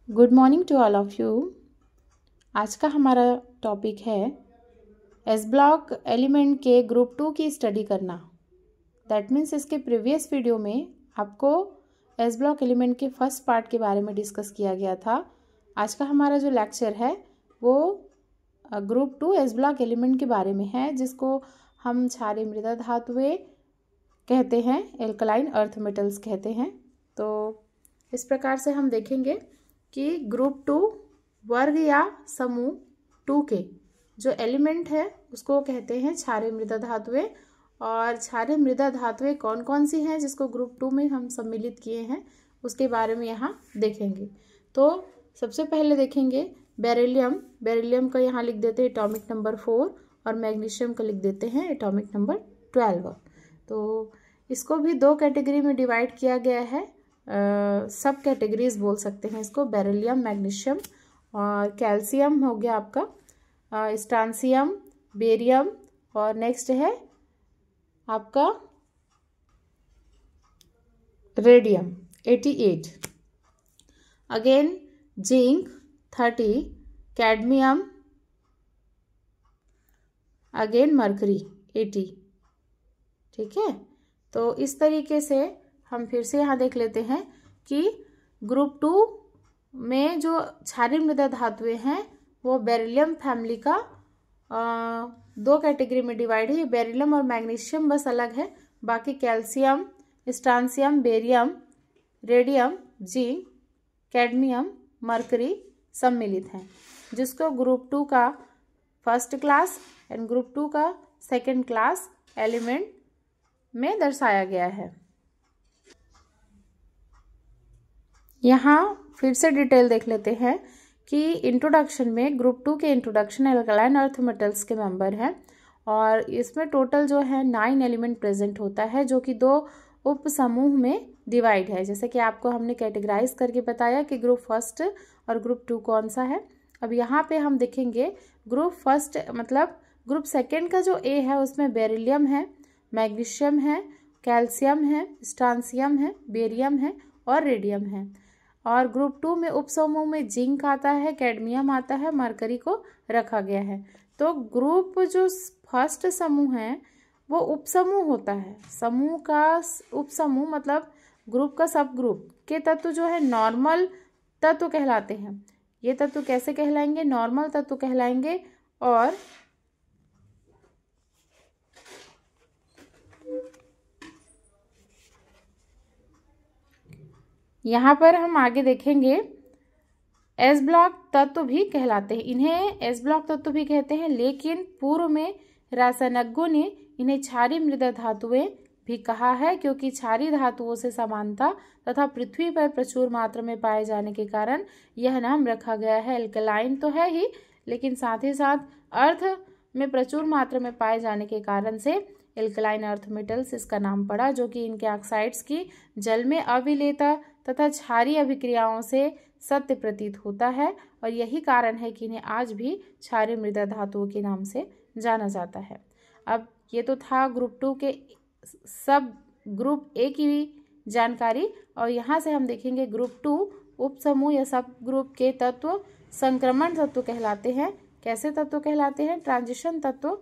Good morning to all of you. आज का हमारा टॉपिक है एस ब्लॉक एलिमेंट के ग्रुप 2 की स्टडी करना। दैट मीन्स इसके प्रीवियस वीडियो में आपको एस ब्लॉक एलिमेंट के फर्स्ट पार्ट के बारे में डिस्कस किया गया था। आज का हमारा जो लेक्चर है वो ग्रुप 2 एस ब्लॉक एलिमेंट के बारे में है, जिसको हम क्षारीय मृदा धातुएं कहते हैं, एल्कलाइन अर्थ मेटल्स कहते हैं। तो इस प्रकार से हम देखेंगे कि ग्रुप 2 वर्ग या समूह 2 के जो एलिमेंट है उसको कहते हैं क्षारीय मृदा धातुएं। और क्षारीय मृदा धातुएं कौन कौन सी हैं जिसको ग्रुप 2 में हम सम्मिलित किए हैं उसके बारे में यहाँ देखेंगे। तो सबसे पहले देखेंगे बेरिलियम। बेरिलियम का यहाँ लिख देते हैं एटॉमिक नंबर 4 और मैग्नीशियम का लिख देते हैं एटॉमिक नंबर 12। तो इसको भी दो कैटेगरी में डिवाइड किया गया है, सब कैटेगरीज बोल सकते हैं इसको, बेरिलियम, मैग्नीशियम और कैल्शियम हो गया आपका, स्ट्रांसियम, बेरियम और नेक्स्ट है आपका radium 88, again zinc 30, cadmium, again mercury 80। ठीक है, तो इस तरीके से हम फिर से यहाँ देख लेते हैं कि ग्रुप 2 में जो क्षारीय मृदा धातुएं हैं वो बेरिलियम फैमिली का दो कैटेगरी में डिवाइड है। बेरिलियम और मैग्नीशियम बस अलग है, बाकी calcium, strontium, barium, radium, zinc, cadmium, mercury सम्मिलित हैं, जिसको ग्रुप 2 का फर्स्ट क्लास एंड ग्रुप 2 का सेकेंड क्लास एलिमेंट में दर्शाया गया है। यहाँ फिर से डिटेल देख लेते हैं कि इंट्रोडक्शन में ग्रुप 2 के इंट्रोडक्शन एल्कलाइन अर्थ मेटल्स के मेंबर हैं और इसमें टोटल जो है 9 एलिमेंट प्रेजेंट होता है, जो कि दो उप समूह में डिवाइड है। जैसे कि आपको हमने कैटेगराइज करके बताया कि ग्रुप फर्स्ट और ग्रुप 2 कौन सा है। अब यहाँ पे हम देखेंगे ग्रुप फर्स्ट मतलब ग्रुप सेकेंड का जो ए है उसमें बेरिलियम है, मैग्नीशियम है, कैल्शियम है, स्ट्रांसियम है, बेरियम है और रेडियम है। और ग्रुप 2 में उपसमूह में जिंक आता है, कैडमियम आता है, मरकरी को रखा गया है। तो ग्रुप जो फर्स्ट समूह है वो उपसमूह होता है। समूह का उपसमूह मतलब ग्रुप का सब ग्रुप के तत्व जो है नॉर्मल तत्व कहलाते हैं। ये तत्व कैसे कहलाएंगे? नॉर्मल तत्व कहलाएंगे। और यहाँ पर हम आगे देखेंगे एस ब्लॉक तत्व भी कहलाते हैं। इन्हें एस ब्लॉक तत्व भी कहते हैं, लेकिन पूर्व में रासायनिज्ञों ने इन्हें क्षारीय मृदा धातुएं भी कहा है, क्योंकि क्षारीय धातुओं से समानता तथा पृथ्वी पर प्रचुर मात्रा में पाए जाने के कारण यह नाम रखा गया है। एल्कलाइन तो है ही, लेकिन साथ ही साथ अर्थ में प्रचुर मात्रा में पाए जाने के कारण से एल्कलाइन अर्थ मेटल्स इसका नाम पड़ा, जो कि इनके ऑक्साइड्स की जल में अविलेयता तथा क्षारीय अभिक्रियाओं से सत्य प्रतीत होता है। और यही कारण है कि इन्हें आज भी क्षारीय मृदा धातुओं के नाम से जाना जाता है। अब ये तो था ग्रुप 2 के सब ग्रुप ए की जानकारी, और यहाँ से हम देखेंगे ग्रुप 2 उपसमूह या सब ग्रुप के तत्व संक्रमण तत्व कहलाते हैं। कैसे तत्व कहलाते हैं? ट्रांजिशन तत्व,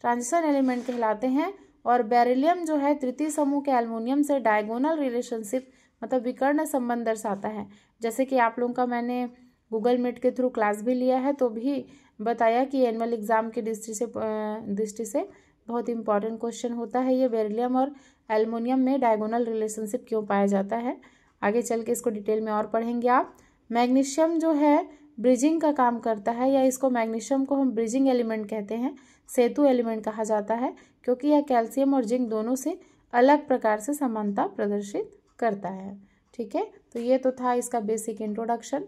ट्रांजिशन एलिमेंट कहलाते हैं। और बेरिलियम जो है तृतीय समूह के एल्युमिनियम से डायगोनल रिलेशनशिप मतलब विकर्ण संबंध दर्शाता है। जैसे कि आप लोगों का मैंने गूगल मीट के थ्रू क्लास भी लिया है, तो भी बताया कि एनुअल एग्जाम की दृष्टि से बहुत इंपॉर्टेंट क्वेश्चन होता है ये, बेरिलियम और एल्युमिनियम में डायगोनल रिलेशनशिप क्यों पाया जाता है। आगे चल के इसको डिटेल में और पढ़ेंगे आप। मैग्नीशियम जो है ब्रिजिंग का काम करता है, या इसको मैग्नीशियम को हम ब्रिजिंग एलिमेंट कहते हैं, सेतु एलिमेंट कहा जाता है, क्योंकि यह कैल्शियम और जिंक दोनों से अलग प्रकार से समानता प्रदर्शित करता है। ठीक है, तो ये तो था इसका बेसिक इंट्रोडक्शन।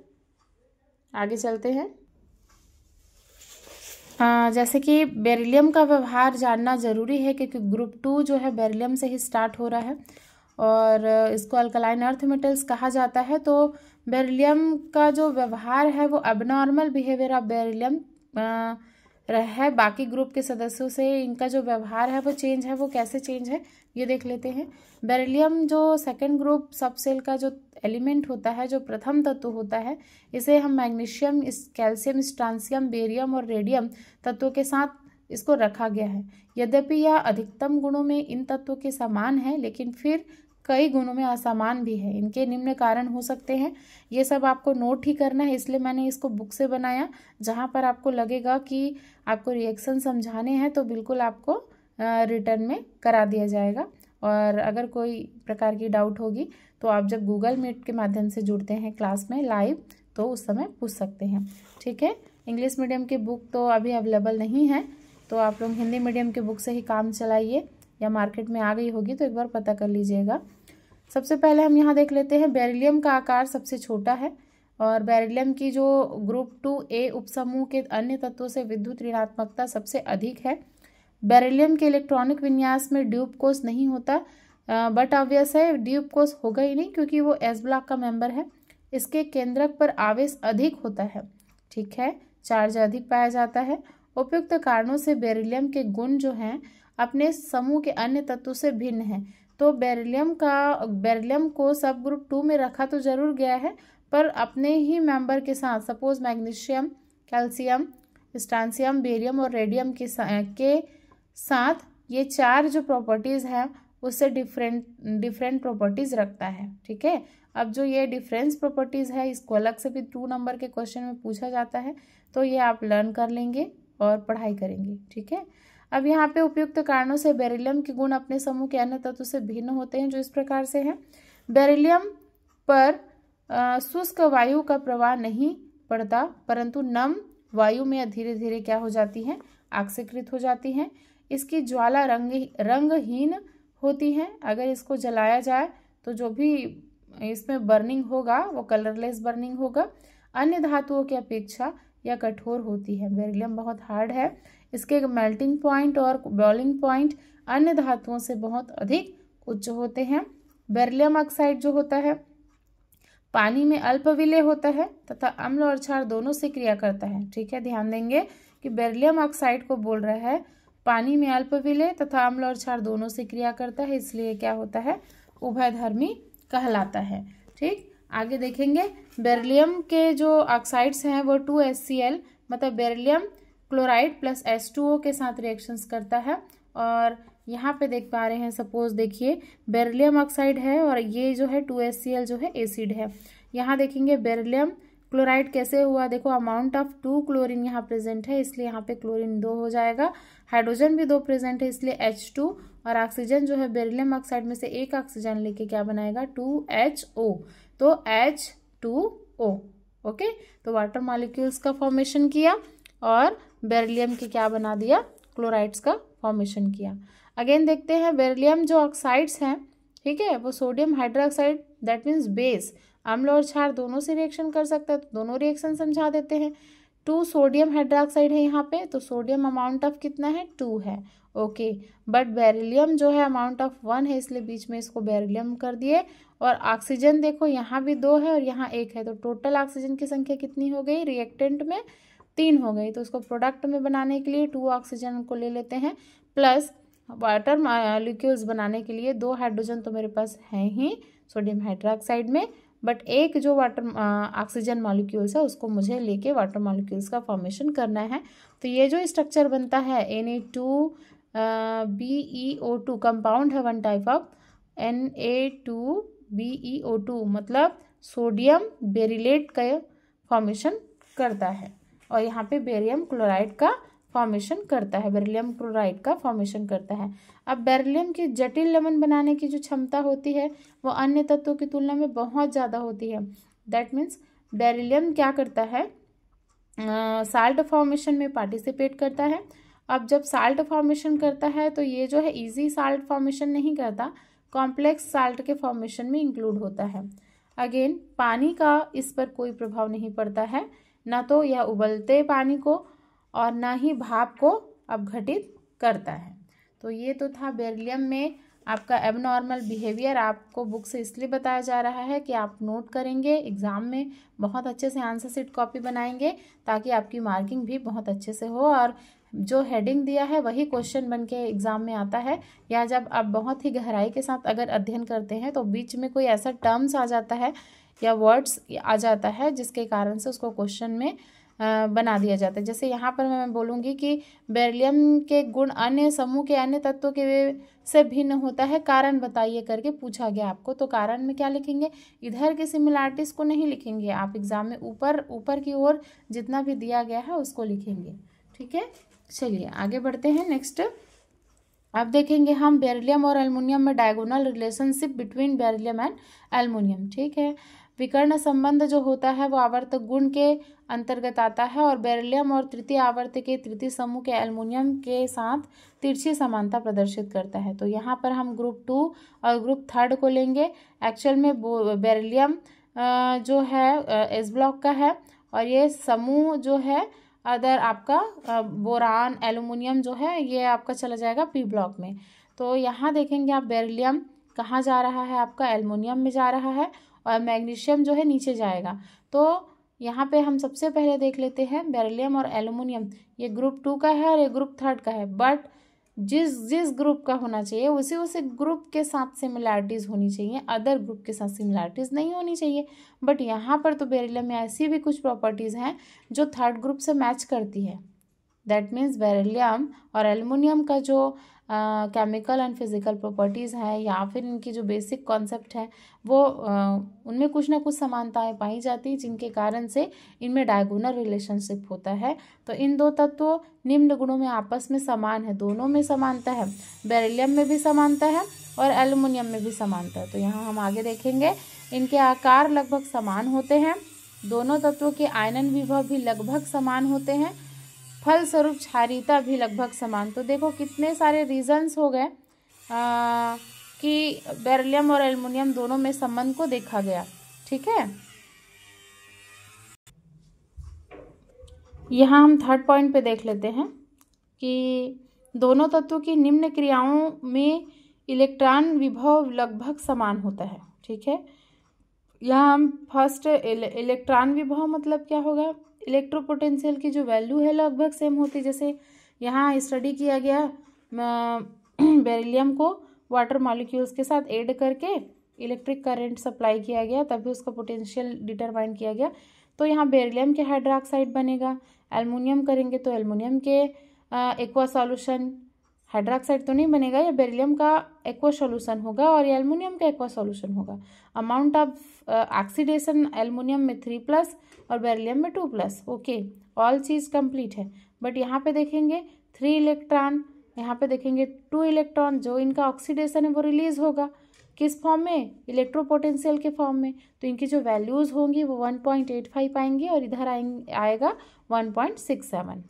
आगे चलते हैं। जैसे कि बेरिलियम का व्यवहार जानना जरूरी है, क्योंकि ग्रुप 2 जो है बेरिलियम से ही स्टार्ट हो रहा है और इसको अल्कलाइन अर्थ मेटल्स कहा जाता है। तो बेरिलियम का जो व्यवहार है वो अबनॉर्मल बिहेवियर ऑफ बेरिलियम है। बाकी ग्रुप के सदस्यों से इनका जो व्यवहार है वो चेंज है। वो कैसे चेंज है ये देख लेते हैं। बेरिलियम जो सेकेंड ग्रुप सब सेल का जो एलिमेंट होता है, जो प्रथम तत्व होता है, इसे हम मैग्नीशियम, कैल्शियम, स्ट्रांसियम, बेरियम और रेडियम तत्वों के साथ इसको रखा गया है। यद्यपि यह अधिकतम गुणों में इन तत्वों के समान है, लेकिन फिर कई गुणों में असमान भी है। इनके निम्न कारण हो सकते हैं। ये सब आपको नोट ही करना है, इसलिए मैंने इसको बुक से बनाया। जहाँ पर आपको लगेगा कि आपको रिएक्शन समझाने हैं तो बिल्कुल आपको रिटर्न में करा दिया जाएगा। और अगर कोई प्रकार की डाउट होगी तो आप जब गूगल मीट के माध्यम से जुड़ते हैं क्लास में लाइव, तो उस समय पूछ सकते हैं। ठीक है। इंग्लिश मीडियम की बुक तो अभी अवेलेबल नहीं है, तो आप लोग हिंदी मीडियम की बुक से ही काम चलाइए, या मार्केट में आ गई होगी तो एक बार पता कर लीजिएगा। सबसे पहले हम यहाँ देख लेते हैं, बेरिलियम का आकार सबसे छोटा है और बेरिलियम की जो ग्रुप 2A उपसमूह के अन्य तत्वों से विद्युत ऋणात्मकता सबसे अधिक है। बेरिलियम के इलेक्ट्रॉनिक विन्यास में ड्यूब कोष नहीं होता, बट ऑब्वियस है ड्यूब कोष होगा ही नहीं क्योंकि वो एस ब्लॉक का मेंबर है। इसके केंद्रक पर आवेश अधिक होता है। ठीक है, चार्ज अधिक पाया जाता है। उपयुक्त कारणों से बेरिलियम के गुण जो हैं अपने समूह के अन्य तत्वों से भिन्न हैं। तो बेरिलियम को सब ग्रुप 2 में रखा तो जरूर गया है, पर अपने ही मेंबर के साथ, suppose magnesium, calcium, strontium, barium और रेडियम के साथ ये 4 जो प्रॉपर्टीज हैं उससे डिफरेंट प्रॉपर्टीज रखता है। ठीक है। अब जो ये डिफरेंस प्रॉपर्टीज है इसको अलग से भी 2 नंबर के क्वेश्चन में पूछा जाता है, तो ये आप लर्न कर लेंगे और पढ़ाई करेंगे। ठीक है। अब यहाँ पे उपयुक्त कारणों से बेरिलियम के गुण अपने समूह के अन्य तत्वों से भिन्न होते हैं, जो इस प्रकार से हैं। बेरिलियम पर शुष्क वायु का प्रवाह नहीं पड़ता, परंतु नम वायु में धीरे धीरे क्या हो जाती है, आक्सीकृत हो जाती है। इसकी ज्वाला रंगहीन होती है। अगर इसको जलाया जाए तो जो भी इसमें बर्निंग होगा वो कलरलेस बर्निंग होगा। अन्य धातुओं की अपेक्षा यह कठोर होती है। बेरिलियम बहुत हार्ड है। इसके मेल्टिंग पॉइंट और बॉइलिंग पॉइंट अन्य धातुओं से बहुत अधिक उच्च होते हैं। बेरिलियम ऑक्साइड जो होता है पानी में अल्प विलेय होता है तथा अम्ल और क्षार दोनों से क्रिया करता है। ठीक है, ध्यान देंगे कि बेरिलियम ऑक्साइड को बोल रहा है पानी में अल्प विलेय तथा अम्ल और क्षार दोनों से क्रिया करता है, इसलिए क्या होता है, उभयधर्मी कहलाता है। ठीक, आगे देखेंगे। बेरिलियम के जो ऑक्साइड्स हैं वो 2HCl मतलब बेरिलियम क्लोराइड प्लस H2O के साथ रिएक्शंस करता है। और यहाँ पे देख पा रहे हैं, सपोज देखिए बेरिलियम ऑक्साइड है और ये जो है 2HCl जो है एसिड है। यहाँ देखेंगे बेरिलियम क्लोराइड कैसे हुआ, देखो अमाउंट ऑफ 2 क्लोरीन यहाँ प्रेजेंट है, इसलिए यहाँ पे क्लोरीन 2 हो जाएगा। हाइड्रोजन भी 2 प्रेजेंट है, इसलिए H2 और ऑक्सीजन जो है बेरिलियम ऑक्साइड में से एक ऑक्सीजन लेके क्या बनाएगा, 2HO, तो H2O। ओके, तो वाटर मॉलिक्यूल्स का फॉर्मेशन किया और बेरिलियम के क्या बना दिया, क्लोराइड्स का फॉर्मेशन किया। अगेन देखते हैं बेरिलियम जो ऑक्साइड्स हैं, ठीक है, वो sodium hydroxide that means base, अम्ल और क्षार दोनों से रिएक्शन कर सकता है, तो दोनों रिएक्शन समझा देते हैं। 2 सोडियम हाइड्रोक्साइड है यहाँ पे, तो सोडियम अमाउंट ऑफ कितना है, 2 है। ओके, बट बेरिलियम जो है अमाउंट ऑफ 1 है, इसलिए बीच में इसको बेरिलियम कर दिए। और ऑक्सीजन देखो यहाँ भी 2 है और यहाँ 1 है, तो टोटल ऑक्सीजन की संख्या कितनी हो गई, रिएक्टेंट में 3 हो गई। तो उसको प्रोडक्ट में बनाने के लिए 2 ऑक्सीजन को ले लेते हैं, प्लस वाटर मॉलिक्यूल्स बनाने के लिए 2 हाइड्रोजन तो मेरे पास हैं ही सोडियम हाइड्रोक्साइड में, बट एक जो वाटर ऑक्सीजन मॉलिक्यूल्स है उसको मुझे लेके वाटर मॉलिक्यूल्स का फॉर्मेशन करना है। तो ये जो स्ट्रक्चर बनता है Na2BeO2 कंपाउंड है, 1 टाइप ऑफ Na2BeO2 मतलब सोडियम बेरिलेट का फॉर्मेशन करता है और यहाँ पे बेरियम क्लोराइड का फॉर्मेशन करता है, बेरिलियम क्लोराइड का फॉर्मेशन करता है। अब बेरिलियम की जटिल लवण बनाने की जो क्षमता होती है वो अन्य तत्वों की तुलना में बहुत ज़्यादा होती है। दैट मीन्स बेरिलियम क्या करता है, साल्ट फॉर्मेशन में पार्टिसिपेट करता है। अब जब साल्ट फॉर्मेशन करता है तो ये जो है इजी साल्ट फॉर्मेशन नहीं करता, कॉम्प्लेक्स साल्ट के फॉर्मेशन में इंक्लूड होता है। अगेन पानी का इस पर कोई प्रभाव नहीं पड़ता है, ना तो यह उबलते पानी को और ना ही भाप को अपघटित करता है। तो ये तो था बेरिलियम में आपका एबनॉर्मल बिहेवियर। आपको बुक से इसलिए बताया जा रहा है कि आप नोट करेंगे, एग्जाम में बहुत अच्छे से आंसर शीट कॉपी बनाएंगे ताकि आपकी मार्किंग भी बहुत अच्छे से हो और जो हेडिंग दिया है वही क्वेश्चन बन के एग्जाम में आता है, या जब आप बहुत ही गहराई के साथ अगर अध्ययन करते हैं तो बीच में कोई ऐसा टर्म्स आ जाता है या वर्ड्स आ जाता है जिसके कारण से उसको क्वेश्चन में बना दिया जाता है। जैसे यहाँ पर मैं बोलूँगी कि बेरिलियम के गुण अन्य समूह के अन्य तत्वों के से भिन्न होता है, कारण बताइए करके पूछा गया आपको। तो कारण में क्या लिखेंगे, इधर की सिमिलैरिटीज को नहीं लिखेंगे आप, एग्जाम में ऊपर की ओर जितना भी दिया गया है उसको लिखेंगे। ठीक है, चलिए आगे बढ़ते हैं। नेक्स्ट अब देखेंगे हम बेरिलियम और एल्युमिनियम में diagonal relationship between beryllium and aluminium. ठीक है, विकर्ण संबंध जो होता है वो आवर्त गुण के अंतर्गत आता है और बेरिलियम और तृतीय आवर्त के तृतीय समूह के एल्युमिनियम के साथ तिरछी समानता प्रदर्शित करता है। तो यहाँ पर हम ग्रुप 2 और ग्रुप 3 को लेंगे। एक्चुअल में बेरिलियम जो है एस ब्लॉक का है और ये समूह जो है अदर आपका बोरान एल्युमिनियम जो है ये आपका चला जाएगा पी ब्लॉक में। तो यहाँ देखेंगे आप बेरिलियम कहाँ जा रहा है, आपका एल्युमिनियम में जा रहा है और मैग्नीशियम जो है नीचे जाएगा। तो यहाँ पे हम सबसे पहले देख लेते हैं बेरिलियम और एल्युमिनियम, ये ग्रुप 2 का है और ये ग्रुप 3 का है, बट जिस ग्रुप का होना चाहिए उसी ग्रुप के साथ सिमिलैरिटीज़ होनी चाहिए, अदर ग्रुप के साथ सिमिलैरिटीज़ नहीं होनी चाहिए। बट यहाँ पर तो बेरिलियम में ऐसी भी कुछ प्रॉपर्टीज़ हैं जो 3rd ग्रुप से मैच करती है। दैट मीन्स बेरिलियम और एल्युमिनियम का जो केमिकल एंड फिजिकल प्रॉपर्टीज़ हैं या फिर इनकी जो बेसिक कॉन्सेप्ट है वो उनमें कुछ ना कुछ समानताएं पाई जाती हैं जिनके कारण से इनमें डायगोनल रिलेशनशिप होता है। तो इन दो तत्वों निम्न गुणों में आपस में समान है, दोनों में समानता है, बेरिलियम में भी समानता है और एल्युमिनियम में भी समानता है। तो यहाँ हम आगे देखेंगे इनके आकार लगभग समान होते हैं, दोनों तत्वों के आयनन विभव भी लगभग समान होते हैं, फलस्वरूप क्षारीयता भी लगभग समान। तो देखो कितने सारे रीजंस हो गए कि बेरिलियम और एल्युमिनियम दोनों में संबंध को देखा गया। ठीक है, यहाँ हम 3rd पॉइंट पे देख लेते हैं कि दोनों तत्वों की निम्न क्रियाओं में इलेक्ट्रॉन विभव लगभग समान होता है। ठीक है, यहाँ हम फर्स्ट इलेक्ट्रॉन विभव मतलब क्या होगा, इलेक्ट्रोपोटेंशियल की जो वैल्यू है लगभग सेम होती है। जैसे यहाँ स्टडी किया गया बेरिलियम को वाटर मॉलिक्यूल्स के साथ ऐड करके इलेक्ट्रिक करंट सप्लाई किया गया, तभी उसका पोटेंशियल डिटरमाइन किया गया। तो यहाँ बेरिलियम के हाइड्रोक्साइड बनेगा, एल्युमिनियम करेंगे तो एल्युमिनियम के एक्वा सॉल्यूशन, हाइड्रोक्साइड तो नहीं बनेगा, ये बेरिलियम का एक्वा सॉल्यूशन होगा और ये एल्युमिनियम का एक्वा सॉल्यूशन होगा। अमाउंट ऑफ ऑक्सीडेशन एल्युमिनियम में 3+ और बेरिलियम में 2+। ओके, ऑल चीज़ कंप्लीट है। बट यहाँ पे देखेंगे 3 इलेक्ट्रॉन, यहाँ पे देखेंगे 2 इलेक्ट्रॉन, जो इनका ऑक्सीडेशन है वो रिलीज होगा किस फॉर्म में, इलेक्ट्रोपोटेंशियल के फॉर्म में। तो इनकी जो वैल्यूज़ होंगी वो 1.85 आएंगी और इधर आएगा 1.67।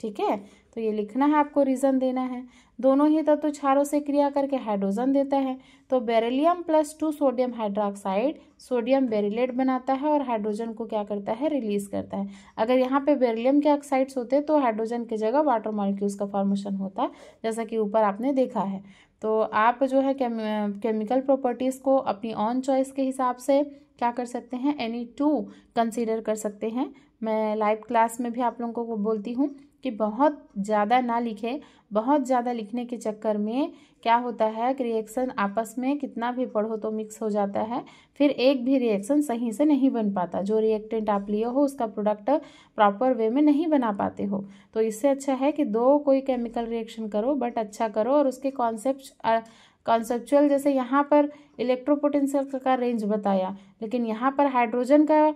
ठीक है, तो ये लिखना है आपको, रीज़न देना है। दोनों ही तत्व क्षारों से क्रिया करके हाइड्रोजन देता है। तो beryllium +2 sodium hydroxide sodium beryllate बनाता है और हाइड्रोजन को क्या करता है, रिलीज करता है। अगर यहाँ पे बेरिलियम के ऑक्साइड्स होते तो हाइड्रोजन की जगह वाटर मॉलिक्यूल्स का फॉर्मेशन होता, जैसा कि ऊपर आपने देखा है। तो आप जो है केमिकल प्रॉपर्टीज़ को अपनी ऑन चॉइस के हिसाब से क्या कर सकते हैं, एनी 2 कंसीडर कर सकते हैं। मैं लाइव क्लास में भी आप लोगों को बोलती हूँ कि बहुत ज़्यादा ना लिखें, बहुत ज़्यादा लिखने के चक्कर में क्या होता है कि रिएक्शन आपस में कितना भी पढ़ो तो मिक्स हो जाता है, फिर एक भी रिएक्शन सही से नहीं बन पाता। जो रिएक्टेंट आप लिए हो उसका प्रोडक्ट प्रॉपर वे में नहीं बना पाते हो। तो इससे अच्छा है कि 2 कोई केमिकल रिएक्शन करो बट अच्छा करो और उसके कॉन्सेप्चुअल, जैसे यहाँ पर इलेक्ट्रोपोटेंशियल का रेंज बताया लेकिन यहाँ पर हाइड्रोजन का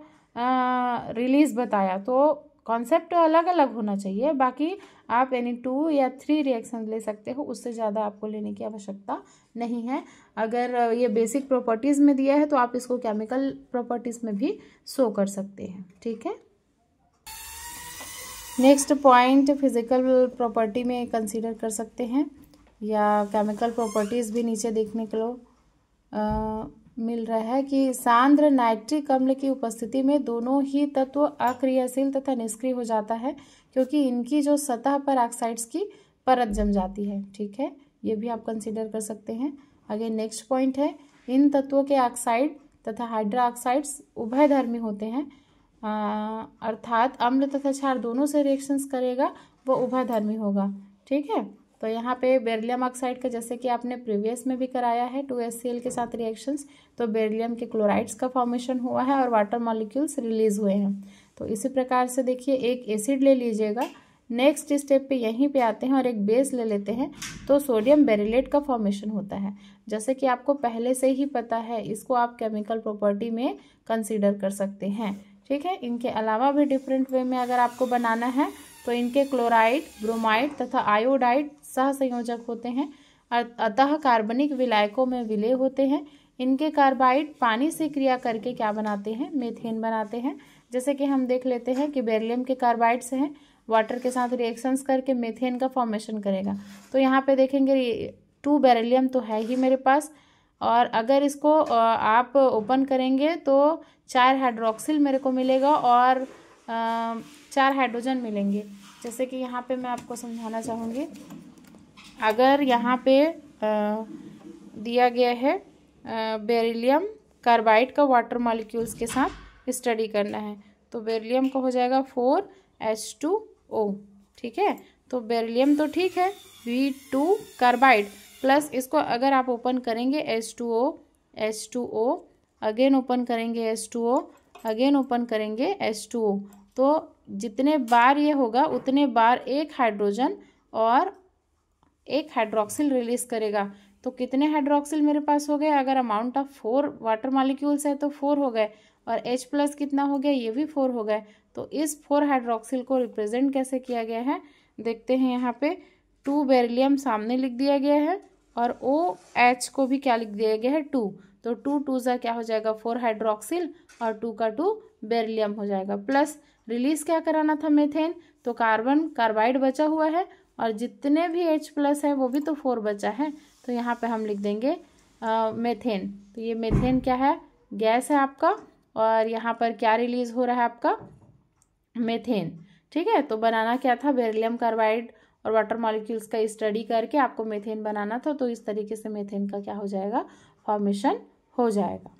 रिलीज बताया, तो कॉन्सेप्ट अलग अलग होना चाहिए। बाकी आप एनी 2 या 3 रिएक्शन ले सकते हो, उससे ज़्यादा आपको लेने की आवश्यकता नहीं है। अगर ये बेसिक प्रॉपर्टीज़ में दिया है तो आप इसको केमिकल प्रॉपर्टीज़ में भी शो कर सकते हैं। ठीक है, नेक्स्ट पॉइंट फिजिकल प्रॉपर्टी में कंसीडर कर सकते हैं या केमिकल प्रॉपर्टीज़ भी नीचे देखने को मिल रहा है कि सांद्र नाइट्रिक अम्ल की उपस्थिति में दोनों ही तत्व अक्रियाशील तथा निष्क्रिय हो जाता है क्योंकि इनकी जो सतह पर ऑक्साइड्स की परत जम जाती है। ठीक है, ये भी आप कंसीडर कर सकते हैं। आगे नेक्स्ट पॉइंट है, इन तत्वों के ऑक्साइड तथा हाइड्रोक्साइड्स उभयधर्मी होते हैं। अर्थात अम्ल तथा क्षार दोनों से रिएक्शंस करेगा वो उभयधर्मी होगा। ठीक है, तो यहाँ पे बेरिलियम ऑक्साइड का जैसे कि आपने प्रीवियस में भी कराया है 2HCl के साथ रिएक्शंस, तो बेरिलियम के क्लोराइड्स का फॉर्मेशन हुआ है और वाटर मॉलिक्यूल्स रिलीज हुए हैं। तो इसी प्रकार से देखिए एक एसिड ले लीजिएगा, नेक्स्ट स्टेप पे यहीं पे आते हैं और एक बेस ले लेते हैं तो सोडियम बेरिलेट का फॉर्मेशन होता है। जैसे कि आपको पहले से ही पता है, इसको आप केमिकल प्रॉपर्टी में कंसीडर कर सकते हैं। ठीक है, इनके अलावा भी डिफरेंट वे में अगर आपको बनाना है तो इनके क्लोराइड, ब्रोमाइड तथा आयोडाइड सहसंयोजक होते हैं, अतः कार्बनिक विलायकों में विलय होते हैं। इनके कार्बाइड पानी से क्रिया करके क्या बनाते हैं, मीथेन बनाते हैं। जैसे कि हम देख लेते हैं कि बेरिलियम के कार्बाइड्स हैं, वाटर के साथ रिएक्शंस करके मीथेन का फॉर्मेशन करेगा। तो यहाँ पे देखेंगे 2 बेरिलियम तो है ही मेरे पास, और अगर इसको आप ओपन करेंगे तो 4 हाइड्रोक्सिल मेरे को मिलेगा और 4 हाइड्रोजन मिलेंगे। जैसे कि यहाँ पे मैं आपको समझाना चाहूँगी, अगर यहाँ पे दिया गया है बेरिलियम कार्बाइड का वाटर मॉलिक्यूल्स के साथ स्टडी करना है, तो बेरिलियम का हो जाएगा 4H2O। ठीक है, तो बेरिलियम तो ठीक है, V2 कार्बाइड प्लस इसको अगर आप ओपन करेंगे H2O अगेन ओपन करेंगे H2O अगेन ओपन करेंगे H2O, तो जितने बार ये होगा उतने बार एक हाइड्रोजन और एक हाइड्रोक्सिल रिलीज करेगा। तो कितने हाइड्रोक्सिल मेरे पास हो गए, अगर अमाउंट ऑफ 4 वाटर मॉलिक्यूल्स है तो 4 हो गए, और H प्लस कितना हो गया, ये भी 4 हो गए। तो इस 4 हाइड्रोक्सिल को रिप्रेजेंट कैसे किया गया है, देखते हैं। यहाँ पे 2 बेरिलियम सामने लिख दिया गया है और OH को भी क्या लिख दिया गया है, 2। तो 2 2 ज़ा क्या हो जाएगा, 4 हाइड्रोक्सिल और 2 का 2 बेरिलियम हो जाएगा। प्लस रिलीज क्या कराना था, मीथेन, तो कार्बन कार्बाइड बचा हुआ है और जितने भी H प्लस है वो भी तो 4 बचा है, तो यहाँ पे हम लिख देंगे मीथेन। तो ये मीथेन क्या है, गैस है आपका, और यहाँ पर क्या रिलीज हो रहा है आपका, मीथेन। ठीक है, तो बनाना क्या था, बेरिलियम कार्बाइड और वाटर मॉलिक्यूल्स का स्टडी करके आपको मीथेन बनाना था। तो इस तरीके से मीथेन का क्या हो जाएगा, फॉर्मेशन हो जाएगा।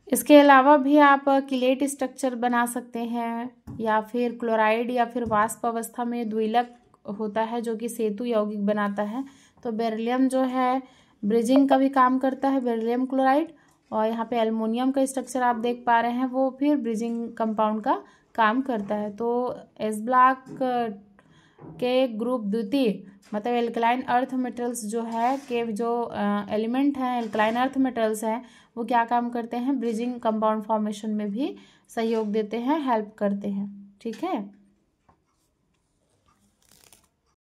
इसके अलावा भी आप किलेट स्ट्रक्चर बना सकते हैं, या फिर क्लोराइड या फिर वाष्प अवस्था में द्विलक होता है जो कि सेतु यौगिक बनाता है। तो बेरिलियम जो है ब्रिजिंग का भी काम करता है, बेरिलियम क्लोराइड, और यहाँ पे एल्युमिनियम का स्ट्रक्चर आप देख पा रहे हैं, वो फिर ब्रिजिंग कंपाउंड का काम करता है। तो एस ब्लॉक के ग्रुप द्वितीय मतलब एल्कलाइन अर्थ मेटल्स जो है के जो एलिमेंट हैं, एल्कलाइन अर्थ मेटल्स हैं, वो क्या काम करते हैं, ब्रिजिंग कंपाउंड फॉर्मेशन में भी सहयोग देते हैं, हेल्प करते हैं। ठीक है।